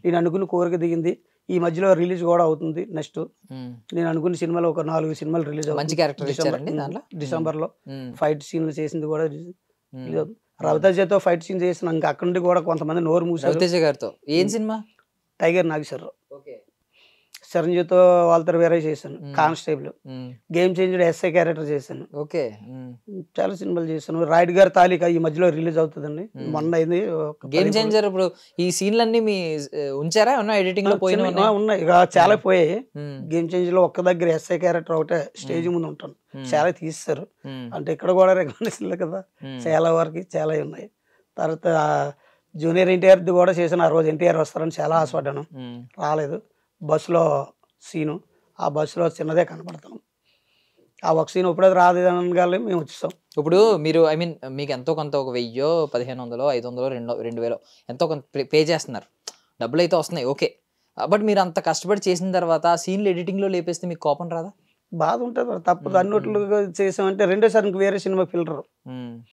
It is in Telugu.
నేను అనుకున్న కోరిక దిగింది. ఈ మధ్యలో రిలీజ్ కూడా అవుతుంది. నెక్స్ట్ నేను అనుకున్న సినిమాలో ఒక 4 సినిమాలు రిలీజ్ మంచి అవుతుంది క్యారెక్టర్ ఇచ్చారండి దాంట్లో. డిసెంబర్లో. ఫైట్ సీన్లు చేసింది కూడా రిలీజ్ అవుతుంది. రవితేజతో ఫైట్ సీన్ చేసిన ఇంకా అక్కడి నుండి కూడా కొంతమంది నోరు మూసారు. రవితేజ గారితో ఏం సినిమా? టైగర్ నాగేశ్వరరావు. చిరంజీవితో వాళ్ళతో వేరే చేశాను. Constable, game changer SI character చేశాను. ఓకే, చాలా సినిమాలు చేశాను. రాయుడు గారి తాలిక ఈ మధ్యలో రిలీజ్ అవుతుందండి. మొన్న అయింది. Game changer. ఇప్పుడు ఈ సీన్లన్నీ మీ ఉంచారా? ఎడిటింగ్ లో పోయినా ఉన్నాయి, ఇక చాలా పోయాయి. గేమ్ చేంజర్ లో ఒక్క దగ్గర ఎస్ఐ క్యారెక్టర్ ఒకటే స్టేజ్ ముందు ఉంటాను. చాలా తీస్తారు అంటే ఇక్కడ కూడా రికగ్నిషన్ కదా, చాలా వరకు చాలా ఉన్నాయి. తర్వాత జూనియర్ ఎన్టీఆర్ కూడా చేశాను. ఆ రోజు ఎన్టీఆర్ వస్తారని చాలా ఆశపడ్డాను, రాలేదు. బస్సులో సీను, ఆ బస్సులో చిన్నదే కనపడతాం. ఆ ఒక సీన్ ఎప్పుడైతే రాదని మేము వచ్చేస్తాం. ఇప్పుడు మీరు మీకు ఎంతో కొంత ఒక 1000, 1500, 500, 2000 ఎంతో కొంత పే చేస్తున్నారు. డబ్బులు అయితే వస్తున్నాయి, ఓకే. బట్ మీరు అంత కష్టపడి చేసిన తర్వాత ఆ సీన్లు ఎడిటింగ్లో లేపేస్తే మీకు కోపం రాదా? బాధ ఉంటుంది, తప్పదు. అన్నట్లు చేసామంటే రెండోసారి ఇంక వేరే సినిమా ఫిల్టర్